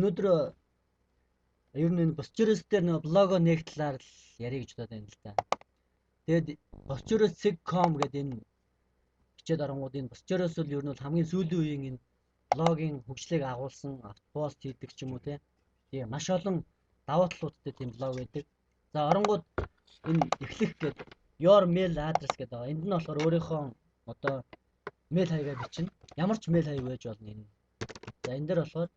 өнөөдөр ер нь энэ Boscherus дээр нэг блого нэг талаар л ярих гэж бодоод байна л да. Тэгээд Boscherus.com гэдэг энэ бичээд орнгууд энэ Boscherus бол ер нь хамгийн сүүлийн үеийн энэ блогийн хөгжлийг агуулсан пост хийдэг ч юм уу тийм маш олон давуу талуудтай тийм блог байдаг. За оронгууд энэ эхлэх гэдэг your mail address гэдэг байгаа. Энд нь болохоор өөрийнхөө одоо mail хаягаа бичнэ. Ямар ч mail хаяг байж болно энэ. За энэ дээр болохоор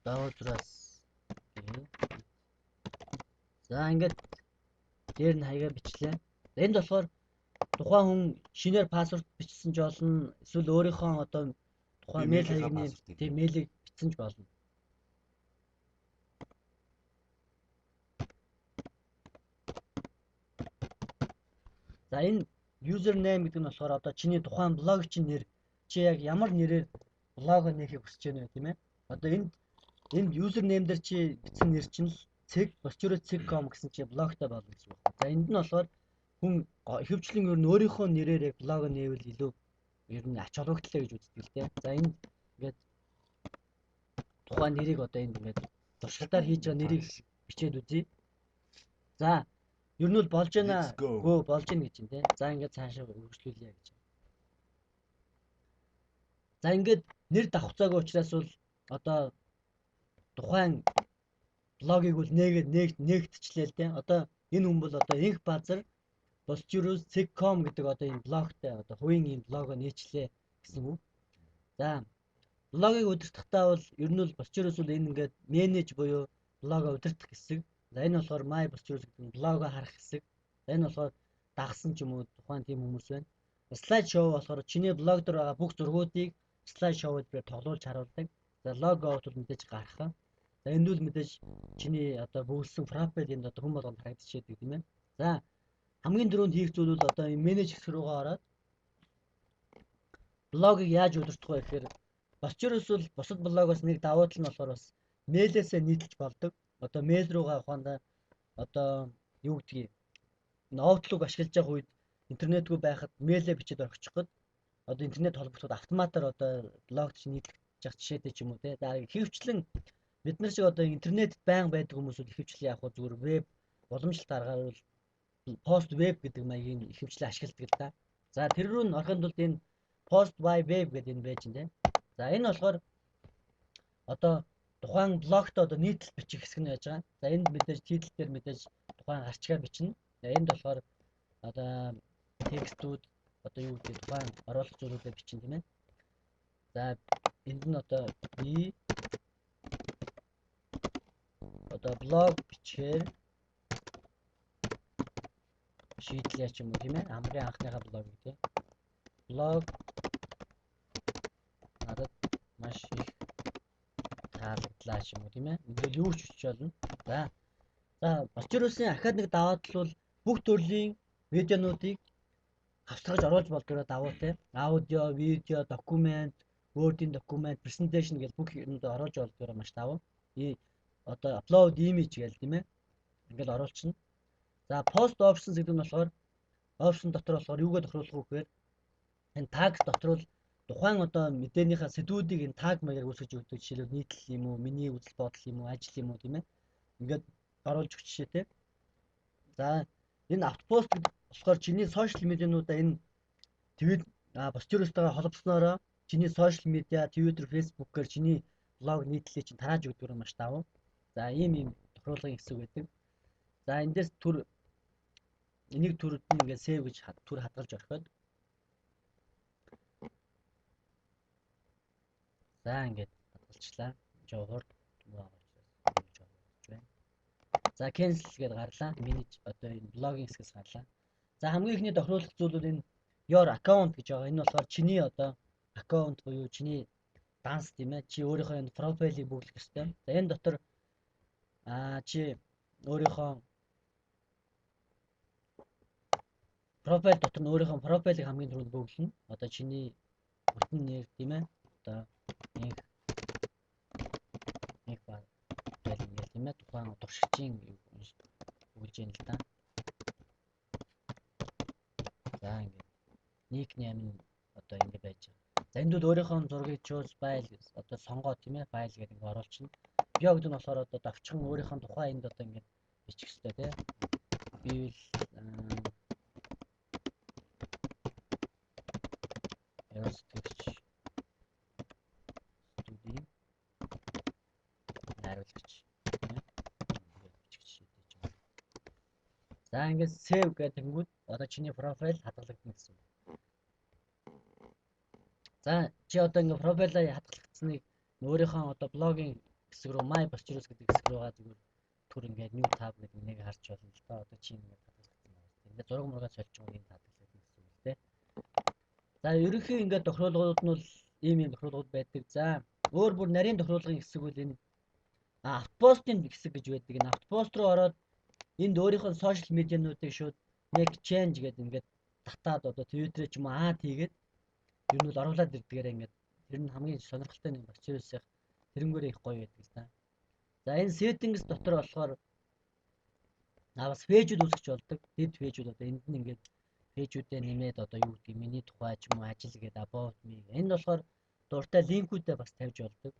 даутраас за ингээд дээр нь хаягаа бичлээ. Энд болохоор тухайн хүн шинээр пассворд бичсэн ч болно. Эсвэл өөрийнхөө одоо тухайн mail хаягны тийм мэйлийг бичсэн ч болно. За энэ username гэдэг нь болохоор одоо чиний тухайн блогчийн нэр, чи яг ямар нэрээр блог нээхийг хүсэж байна вэ тийм ээ? Одоо энд username дээр чи бичсэн нэр чинь л Boscherus.com гэсэн чи блогтой болно гэж байна. За энд нь болохоор хүн ихэвчлэн ер нь өөрийнхөө нэрээр яг блог нээвэл илүү ер нь ач холбогдолтой гэж үздэг л дээ. За энд ингээд тухайн нэрийг одоо энд ингээд туршилтаар хийж байгаа нэрийг бичээд үзье. За ер нь бол болж байна. Гөө болж байна гэж юм те. За ингээд цаашаа үргэлжлүүлье гэж. За ингээд нэр давхцаагүй учраас бол одоо тухайн блогийг бол нээгдчихлээ л те. Одоо энэ хүн бол одоо инх базар Boscherus.com гэдэг одоо энэ блогтой одоо хувийн энэ блого нээчлээ гэсэн үг. За блогийг удирдахдаа бол ер нь бол Boscherus бол энэ ингээд менеж буюу блого удирдах хэсэг. За энэ болохоор My Boscherus гэдэг нь блого харах хэсэг. За энэ болохоор дагсан ч юм уу тухайн тийм хүмүүс байна. Слайд шоу болохоор чиний блог дээр байгаа бүх зургуудыг слайд шоуд дээр тоглуулж харуулдаг. За лого бол мэдээж гарах. За энэ нь мэдээж чиний одоо бүгдсэн профайл энд одоо хүн болгонд харагдчихэдэг тийм ээ. За хамгийн түрүүнд хийх зүйл бол одоо энэ менеж хэсэг рүүгээ ороод блогийг яаж удирдах вэ гэхээр Boscherus бол бусад блогоос нэг давуу тал нь болохоор бас мэйлээсээ нийтэлж болдог. Одоо мэйл рүүгээ ухаандаа одоо юу гэдгийг Outlook ашиглаж байгаа үед интернетгүй байхад мэйлээ бичиж орчиход одоо интернет холбогдоход автоматар одоо блогт чинь нийтлэх жишээтэй ч юм уу те. За ихэвчлэн бид нар шиг одоо интернет байнга байдаг хүмүүсүүд ихэвчлэн яг хөө зүгээр веб уламжлалт аргаар бол пост веб гэдэг маягийн ихэвчлэн ашигладаг л да. За тэр рүү нь орохын тулд энэ post by web гэдэг энэ байж нэ. За энэ болохоор одоо тухайн блогт одоо нийтлэл бичих хэсэг нь байж байгаа. За энд мэдээж титл дээр мэдээж тухайн арчгаа бичнэ. Энд болохоор одоо текстүүд одоо юу гэдэг тухайн оруулах зүйлүүдээ бичнэ тийм ээ. За энд нь одоо би одоо блог бичээр шийдлээ ч юм уу тийм ээ. Хамгийн анхныхаа блог тийм. Блог надад маш их таалагдлаа ч юм уу тийм ээ. Ингээл юу ч бичиж болно. За Boscherus-ийн ахаад нэг даваа тал бол бүх төрлийн видеонуудыг авсгаж оруулж болдог давуутай. Аудио, видео, документ, Word-ийн документ, presentation гэж бүх юмд оруулж болдог маш давуу. Одоо upload image гэж тийм ээ. Ингээл оруулчихна. За post options гэдэг нь болохоор option дотор болохоор юугаа тохируулах вэ гэхээр энэ tag дотор бол тухайн одоо мэдээнийхээ сэдвүүдийг энэ tag маягаар үүсгэж өгдөг. Жишээлбэл нийтлэл юм уу, миний үзэл бодол юм уу, ажил юм уу тийм ээ. Ингээд оруулж өгч жишээтэй. За энэ автопост болохоор чиний сошиал медиануудаа энэ Boscherus-тойгоо холбоснороо чиний сошиал медиа, Twitter, Facebook-ээр чиний блог нийтлэлийг чинь тарааж өгдөг маш давуу. За ийм тохируулгын хэсэг байдаг. За эндээс энийг төрөд нь ингээд save гэж төр хадгалж орхиод. За ингээд хадгалчлаа. Жохор за cancel гэдээ гарлаа. Миний одоо энэ блогинг хэсгээс гарлаа. За хамгийн ихний тохируулах зүйл бол энэ your account гэж байгаа. Энэ болохоор чиний одоо аккаунт буюу чиний данс тийм ээ. Чи өөрийнхөө энэ профайлыг бүглэх ёстой. За энэ дотор чи өөрийнхөө профайл дотор нь өөрийнхөө профайлыг хамгийн түрүүнд бүглэнэ. Одоо чиний бүтэн нэр тийм ээ. Одоо нэг баг ингээл тийм ээ. Тухайн туршигчийн бүглэж яана л да. За ингээд никнейм нь одоо ингэ байж байгаа. За энд өөрийнхөө зургийг choose file гэж одоо сонгоо тийм ээ файл гэдэг ингэ оруулчихна. Би өгд нь болохоор одоо давчхан өөрийнхөө тухайн энд одоо ингэ бичих хэрэгтэй тийм. Би Ястгч студийн найруулагч тийм бичих шийдэж байна. За ингээд save гэдэнгүүт одоо чиний профайл хадгалагдана гэсэн. За чи одоо ингээ профайлаа хадгалагдсныг өөрийнхөө одоо блогийн хэсэг рүү my Bachelor's гэдэг хэсэг рүүгээ зүгээр түр ингээд new tab гэдэг нэг харж болно л да. Одоо чи ингээ хадгалагдсан байна. Ингээ зураг мургаа сольчихгүй энэ хадгалагдана гэсэн үг л дээ. За ерөнхий ингээ тохиолдлууд нь бол ийм тохиолдлууд байдаг. За өөр бүр нарийн тохиолдлын хэсэг үл энэ автопостын хэсэг гэж байдаг. Энэ автопост руу ороод энд өөрийнхөө сошиал медиануудыг шууд make change гэдэг ингээд татаад одоо Twitter ч юм уу хийгээд ер нь бол оруулаад ирдгээр ингээд тэр нь хамгийн сонирхолтой нэг Bachelor's тэрнгүүрээ их гоё байдаг л да. За энэ settings дотор болохоор бас пэйжүүд үүсгэж болдог. Дэд пэйжүүд одоо энд нь ингээд пэйжүүдээ нэмээд одоо юу гэдгийг миний тухай ч юм уу ажил гэдэг about me. Энэ нь болохоор дуртай линкүүдээ бас тавьж болдог.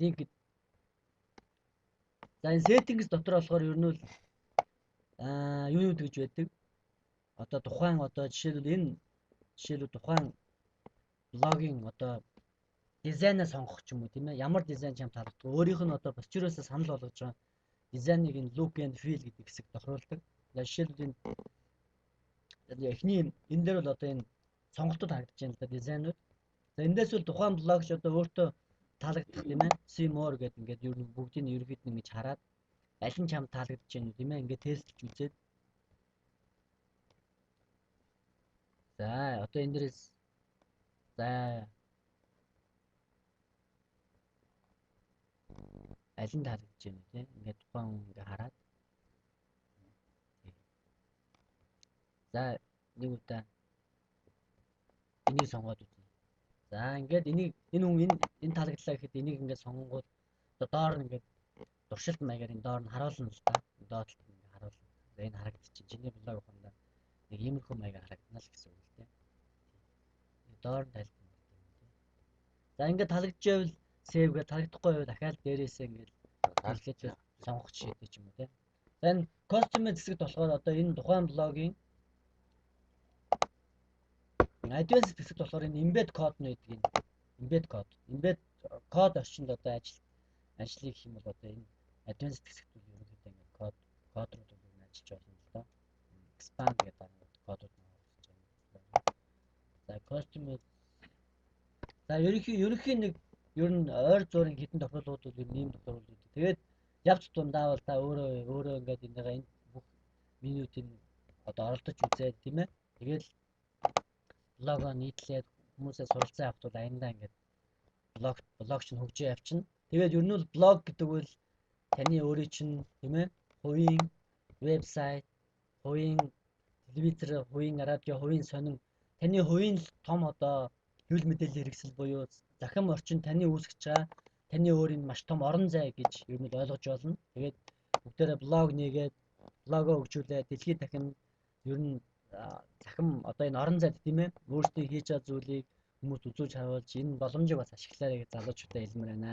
Линк. За энэ settings дотор болохоор ер нь бол юунууд гэж байдаг. Одоо тухайн одоо жишээлбэл энэ тухайн блогийн одоо дизайнаа сонгох ч юм уу тийм ээ. Ямар дизайн чам таалагддаг. Өөрийнх нь одоо Bachelor's санал болгож байгаа дизайныг энэ look and feel гэдэг хэсэг тохируулдаг. Жишээлбэл энэ эхний энэ дээр бол одоо энэ сонголтууд харагдаж байна л да дизайнууд. За эндээс бол тухайн блогч одоо өөртөө таалагдах тийм ээ. See more гэдэг ингээд ер нь бүгдийг нь ерөөд нь ингэж хараад аль нь чам таалагдаж байна тийм ээ. Ингээд тестэлж үзээд. За одоо энэ дээрээс за аль нь таалагдж байна тийм ингээд тухайн ингээ хараад. За нэг удаа энийг сонгоод үзнэ. За ингээд энэ хүн энэ таалагдлаа гэхэд энийг ингээд сонгонгууд одоо доор нь ингээд туршилт маягаар энэ доор нь харуулна л та. Доотлолт ингээд харуулна. За энэ харагдчих. Чиний блог ухаандаа нэг иймэрхүү маягаар харагдана л гэсэн үг л тийм. Доор нь тайлбар юм тийм. За ингээд таалагдчихвэл save гэ таалагдахгүй байвал дахиад дээрээсээ ингээд хэлээд сонгох жишээтэй ч юм уу тийм. За энэ custom хэсэгт болохоор одоо энэ тухайн блогийн advanced хэсэгт болохоор энэ embed code нь байдаг юм. Embed code орчинд одоо ажлыг хийх юм бол одоо энэ advanced хэсэгт үл ерөнхийдөө ингээд код руу ажиллаж болно л доо. Expand гэдэг кодууд нь орж байна. За custom. За ерөнхий нэг ер нь ойр зуурын хитэн тохиолдлууд бол ийм тохиолдлууд. Тэгээд явц дундаа бол та өөрөө ингээд энэ бүх менютын одоо оролдож үзээд тийм ээ. Тэгээд лого нийтлээд хүмүүсээ суралцсан авахд бол аяндаа ингээд блог чинь хөгжиж явчихна. Тэгээд ер нь бол блог гэдэг бол таны өөрийн чинь тийм ээ хувийн вебсайт, хувийн телевизэр, хувийн радио, хувийн сонин таны хувийн том одоо хэвлэл мэдээллийн хэрэгсэл буюу захим орчин таны үүсгэж байгаа таны өөрийн маш том орон зай гэж ер нь ойлгож болно. Тэгээд бүгдээрээ блог нээгээд блогоо хөгжүүлээд дэлхийд дахин ер нь захим одоо энэ орон зайд тийм ээ өөрсдөө хийж байгаа зүйлийг хүмүүст үзүүлж харуулж энэ боломжийг бас ашиглаарай гэж залуучуудаа хэлмээр байна.